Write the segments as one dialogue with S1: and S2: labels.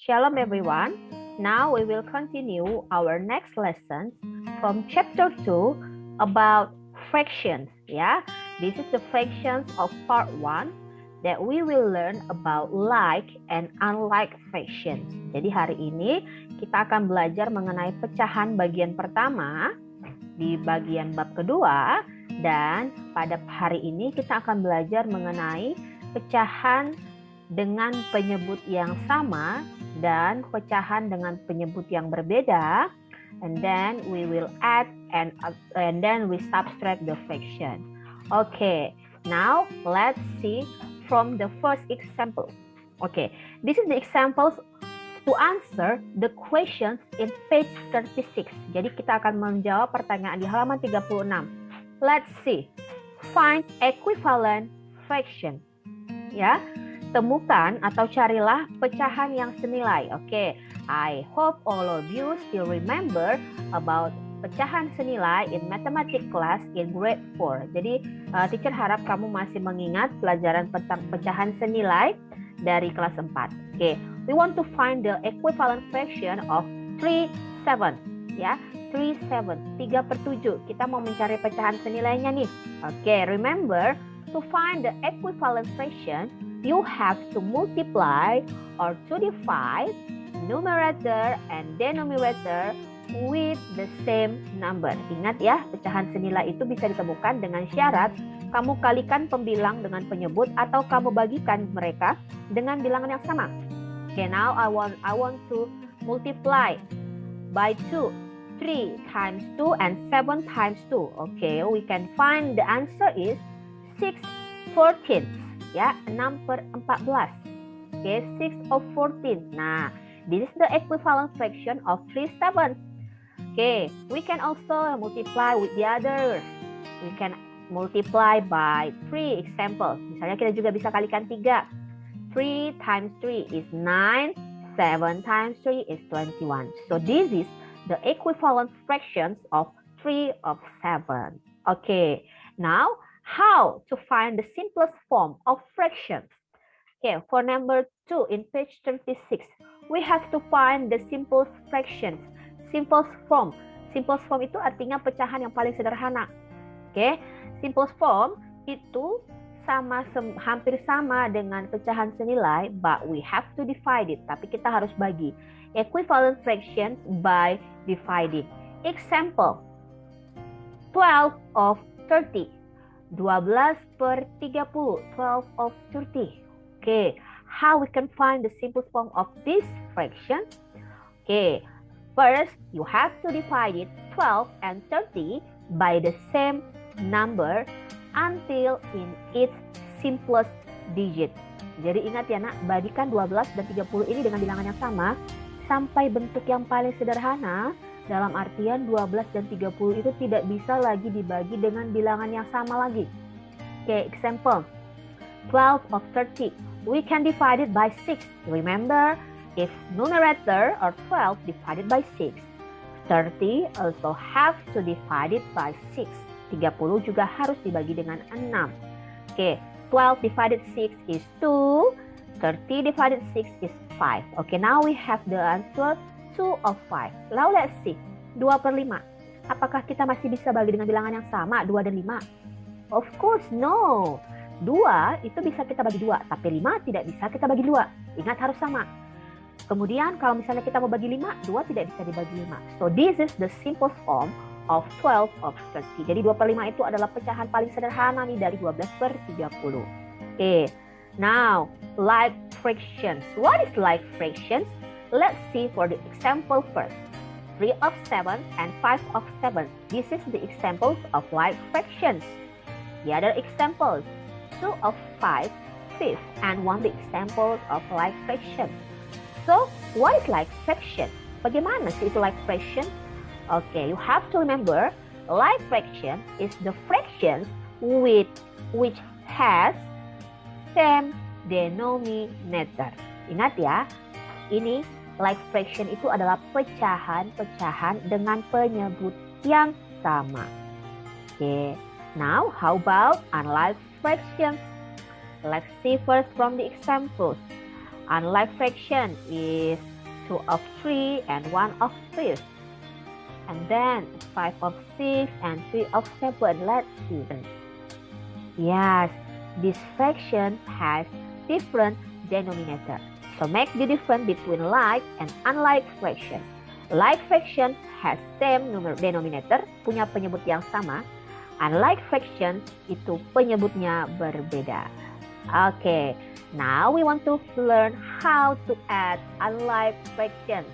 S1: Shalom everyone. Now we will continue our next lessons from chapter 2 about fractions. Yeah, this is the fractions of part 1 that we will learn about like and unlike fractions. Jadi hari ini kita akan belajar mengenai pecahan bagian pertama di bagian bab kedua, dan pada hari ini kita akan belajar mengenai pecahan dengan penyebut yang sama dan pecahan dengan penyebut yang berbeda, and then we will add and then we subtract the fraction. Okay, now let's see from the first example. Okay, this is the examples to answer the questions in page 36. Jadi kita akan menjawab pertanyaan di halaman 36. Let's see. Find equivalent fraction. Ya, temukan atau carilah pecahan yang senilai. Okay, I hope all of you still remember about pecahan senilai in mathematics class in grade 4. Jadi teacher harap kamu masih mengingat pelajaran tentang pecahan senilai dari kelas 4. Okay, we want to find the equivalent fraction of 3/7. Ya, 3/7, 3/7. Kita mau mencari pecahan senilainya nih. Okay, remember to find the equivalent fraction, you have to multiply or to divide numerator and denominator with the same number. Ingat ya, pecahan senilai itu bisa ditemukan dengan syarat kamu kalikan pembilang dengan penyebut atau kamu bagikan mereka dengan bilangan yang sama. Okay, now I want to multiply by 2. 3 times 2 and 7 times 2. Okay, we can find the answer is 6/14. Ya, 6/14. Okay, 6/14. Nah, this is the equivalent fraction of 3/7. Okay, we can also multiply with the other. We can multiply by 3 example. Misalnya kita juga bisa kalikan 3. 3 times 3 is 9. 7 times 3 is 21. So this is the equivalent fractions of 3/7. Okay, now how to find the simplest form of fractions? Okay, for number 2 in page 36, we have to find the simplest fractions. Simplest form. Simplest form itu artinya pecahan yang paling sederhana. Okay, simplest form itu hampir sama dengan pecahan senilai, but we have to divide it. Tapi kita harus bagi equivalent fractions by dividing. Example, 12/30. 12/30, 12/30. Okay, how we can find the simplest form of this fraction? Okay, first you have to divide it 12 and 30 by the same number until in its simplest digit. Jadi ingat ya nak, bagikan 12 dan 30 ini dengan bilangan yang sama sampai bentuk yang paling sederhana. Dalam artian 12 dan 30 itu tidak bisa lagi dibagi dengan bilangan yang sama lagi. Okay, example. 12/30. We can divide it by 6. Remember, if numerator or 12 divided by 6, 30 also have to divide it by 6. 30 juga harus dibagi dengan 6. Okay, 12 divided 6 is 2. 30 divided 6 is 5. Okay, now we have the answer 2/5. Now let's see. 2/5. Apakah kita masih bisa bagi dengan bilangan yang sama, 2 dan 5? Of course no. 2 itu bisa kita bagi 2, tapi 5 tidak bisa kita bagi 2. Ingat, harus sama. Kemudian kalau misalnya kita mau bagi 5, 2 tidak bisa dibagi 5. So this is the simplest form of 12/30. Jadi 2/5 itu adalah pecahan paling sederhana nih dari 12/30. Okay. Now, like fractions. What is like fractions? Let's see for the example first. 3/7 and 5/7. This is the examples of like fractions. The other examples, 2/5, 5th, and 1 the examples of like fractions. So, what is like fraction? Bagaimana sih itu like fraction? Okay, you have to remember, like fraction is the fractions which has same denominator. Ingat ya, ini like fraction itu adalah pecahan-pecahan dengan penyebut yang sama. Okay, now how about unlike fractions? Let's see first from the examples. Unlike fraction is 2 of 3 and 1 of 5. And then 5 of 6 and 3 of 7. Let's see. Yes, this fraction has different denominator. So make the difference between like and unlike fraction. Like fraction has same denominator, punya penyebut yang sama. Unlike fractions itu penyebutnya berbeda. Okay, now we want to learn how to add unlike fractions.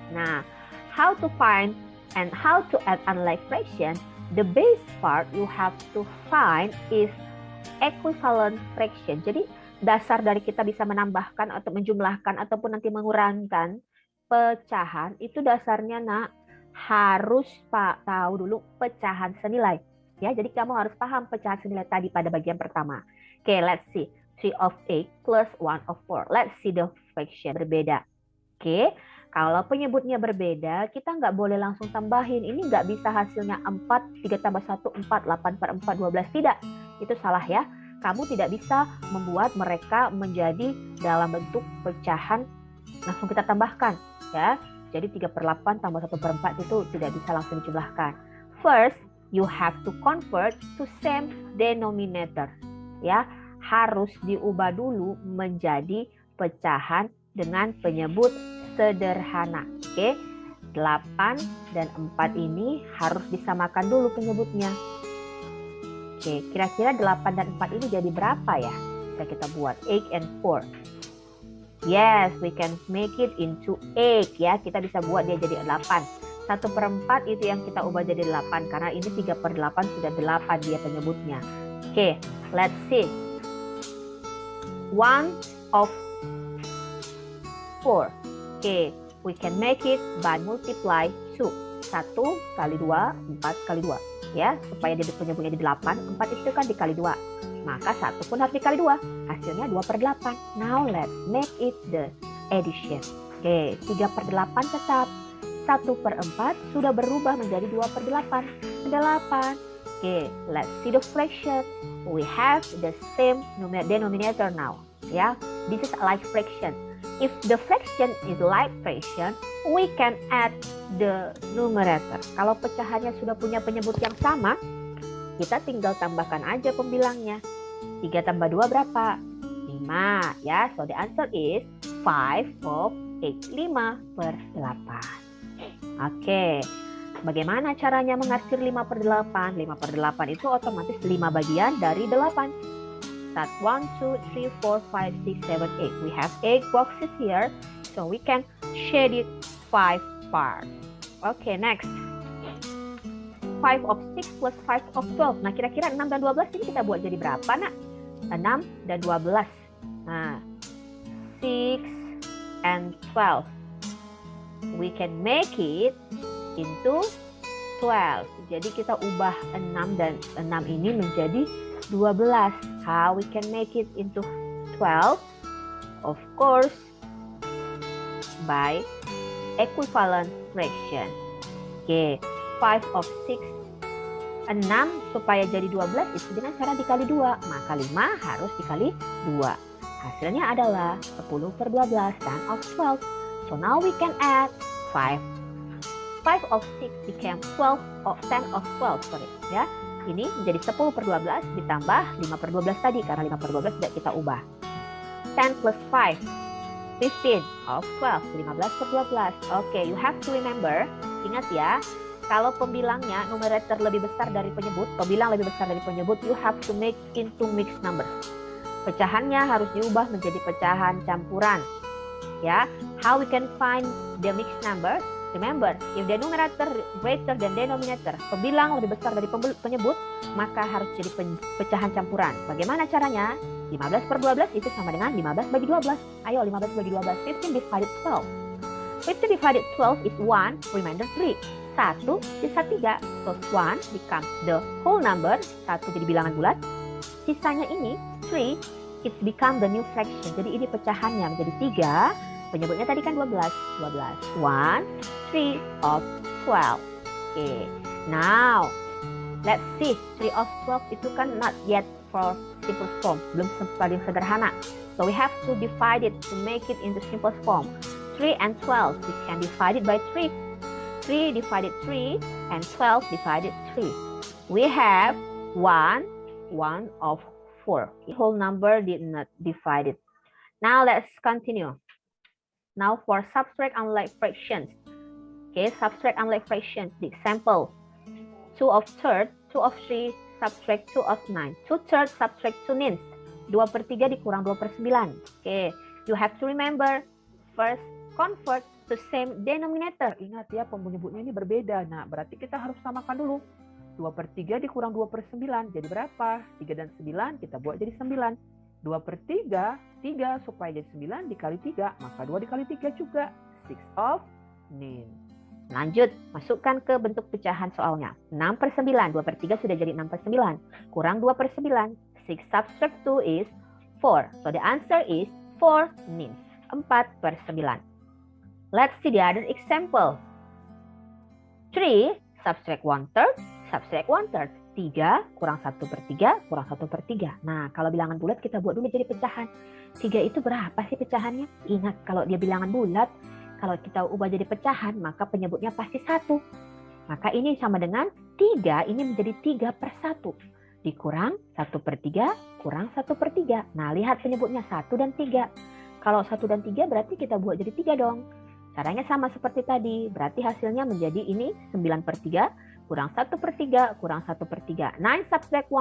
S1: Nah, how to find and how to add unlike fraction, the base part you have to find is equivalent fraction. Jadi dasar dari kita bisa menambahkan atau menjumlahkan ataupun nanti mengurangkan pecahan itu dasarnya harus tahu dulu pecahan senilai. Ya, jadi kamu harus paham pecahan senilai tadi pada bagian pertama. Okay, let's see. 3 of 8 plus 1 of 4. Let's see the fraction berbeda. Okay, kalau penyebutnya berbeda, kita nggak boleh langsung tambahin. Ini nggak bisa hasilnya 4, 3 tambah 1, 4, 8 per 4, 12. Tidak, itu salah ya. Kamu tidak bisa membuat mereka menjadi dalam bentuk pecahan langsung kita tambahkan. Ya, jadi 3 per 8 tambah 1 per 4 itu tidak bisa langsung dijumlahkan. First, you have to convert to same denominator. Ya, harus diubah dulu menjadi pecahan dengan penyebut sederhana. Oke, 8 dan 4 ini harus disamakan dulu penyebutnya. Oke, kira-kira 8 dan 4 ini jadi berapa ya? Bisa kita buat 8 and 4. Yes, we can make it into 8 ya. Kita bisa buat dia jadi 8. 1 per 4 itu yang kita ubah jadi 8. Karena ini 3 per 8 sudah 8 dia penyebutnya. Oke, let's see. 1 of 4. Oke, we can make it by multiply 2. 1 kali 2, 4 kali 2. Ya, supaya dia penyebutnya jadi 8, 4 itu kan dikali 2. Maka 1 pun harus dikali 2. Hasilnya 2 per 8. Now let's make it the addition. Oke, 3 per 8 tetap. 1 per 4 sudah berubah menjadi 2 per 8. 8. Oke, let's see the fraction. We have the same denominator now. Ya, this is like fraction. If the fraction is like fraction, we can add the numerator. Kalau pecahannya sudah punya penyebut yang sama, kita tinggal tambahkan aja pembilangnya. 3 tambah 2 berapa? 5 ya. So the answer is 5 of 8. 5 per 8. Oke. Bagaimana caranya mengarsir 5 per 8? 5 per 8 itu otomatis 5 bagian dari 8. Start 1, 2, 3, 4, 5, 6, 7, 8. We have 8 boxes here. So we can shade it 5 parts. Okay, next. 5 of 6 plus 5 of 12. Nah, kira-kira 6 dan 12 ini kita buat jadi berapa, nak? 6 dan 12. Nah, 6 and 12. We can make it into 12. Jadi kita ubah 6 dan 6 ini menjadi 12. How we can make it into 12? Of course, by equivalent fraction. Oke, 5 of 6, 6 supaya jadi 12 itu dengan cara dikali 2. Maka 5 harus dikali 2. Hasilnya adalah 10 per 12, 10 of 12. So now we can add 5. 5 of 6 became 10 of 12, sorry. Ya, ini menjadi 10 per 12 ditambah 5 per 12 tadi, karena 5 per 12 tidak kita ubah. 10 plus 5, 15 of 12, 15 per 12. Oke, you have to remember, ingat ya, kalau pembilangnya numerator lebih besar dari penyebut, pembilang lebih besar dari penyebut, you have to make into mixed numbers. Pecahannya harus diubah menjadi pecahan campuran. Ya, how we can find the mixed numbers? Remember, if the numerator greater than denominator, pembilang lebih besar dari penyebut, maka harus jadi pecahan campuran. Bagaimana caranya? 15 per 12 itu sama dengan 15 bagi 12. Ayo, 15 bagi 12. 15 divided 12. 15 divided 12 is 1, remainder 3. 1 sisa 3. So 1 becomes the whole number. 1 jadi bilangan bulat. Sisanya ini 3, it's become the new fraction. Jadi ini pecahannya menjadi 3. Penyebutnya tadi kan 12. 12. 1, 3 of 12. Okay. Now, let's see. 3 of 12 itu kan not yet for simple form. Belum paling sederhana. So we have to divide it to make it into simple form. 3 and 12, we can divide it by 3. 3 divided 3 and 12 divided 3. We have 1 of 4. The whole number did not divide it. Now let's continue. Now for subtract unlike fractions. Okay, subtract unlike fractions. The example, 2 of third, 2 of 3, subtract 2 of 9. 2 third subtract 2 nines. 2/3 dikurang 2/9. Okay, you have to remember, first convert to same denominator. Ingat ya, penyebutnya ini berbeda. Nah, berarti kita harus samakan dulu. 2/3 dikurang 2/9 jadi berapa? 3 dan 9 kita buat jadi 9. 2/3, 3 supaya jadi 9 dikali 3, maka 2 dikali 3 juga 6 of 9. Lanjut, masukkan ke bentuk pecahan soalnya. 6/9, 2/3 sudah jadi 6/9. Kurang 2/9, 6 subtract 2 is 4. So the answer is 4 nines, 4/9. Let's see the other example. 3 subtract 1/3, subtract 1/3. 3 kurang 1/3 kurang 1/3. Nah, kalau bilangan bulat kita buat dulu jadi pecahan. 3 itu berapa sih pecahannya? Ingat, kalau dia bilangan bulat, kalau kita ubah jadi pecahan, maka penyebutnya pasti 1. Maka ini sama dengan 3, ini menjadi 3/1. Dikurang 1/3 kurang 1/3. Nah, lihat penyebutnya 1 dan 3. Kalau 1 dan 3 berarti kita buat jadi 3 dong. Caranya sama seperti tadi. Berarti hasilnya menjadi ini 9/3 kurang 1/3 kurang 1/3. 9 subtract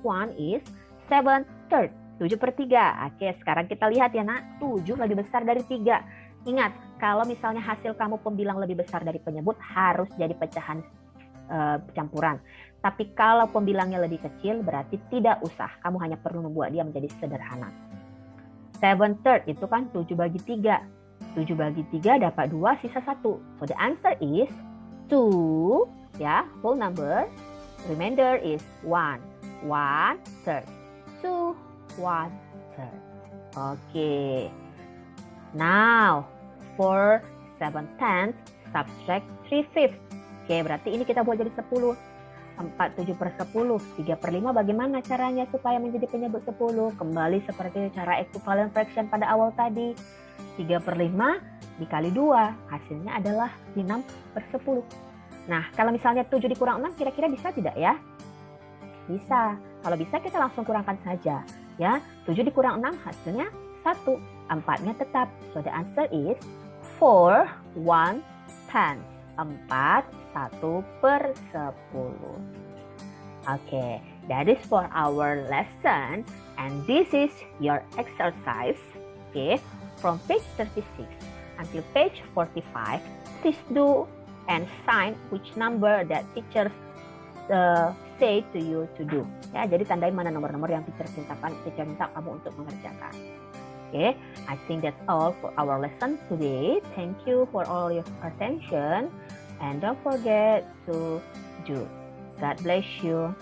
S1: 1 is 7/3. 7/3. Oke, sekarang kita lihat ya nak. 7 lebih besar dari 3. Ingat, kalau misalnya hasil kamu pembilang lebih besar dari penyebut, harus jadi pecahan campuran. Tapi kalau pembilangnya lebih kecil, berarti tidak usah. Kamu hanya perlu membuat dia menjadi sederhana. 7/3 itu kan 7/3. 7/3 dapat 2, sisa 1. So the answer is 2, ya, whole number. Remainder is 1. 1/3. 2, 1/3. Okay. Now, for 7/10, subtract 3/5. Oke, berarti ini kita buat jadi 10. 4 7/10. 3/5 bagaimana caranya supaya menjadi penyebut 10? Kembali seperti cara equivalent fraction pada awal tadi. 3/5 dikali 2, hasilnya adalah 6/10. Nah, kalau misalnya 7 dikurang 6, kira-kira bisa tidak ya? Bisa. Kalau bisa kita langsung kurangkan saja. Ya, 7 dikurang 6 hasilnya 1. 4-nya tetap. So the answer is 4 1/10. 4 1/10. Okay, that is for our lesson. And this is your exercise. Okay, from page 36 until page 45, please do and sign which number that teachers say to you to do. Ya, jadi tandai mana nomor-nomor yang teacher minta kamu untuk mengerjakan. Okay, I think that's all for our lesson today. Thank you for all your attention and don't forget to do. God bless you.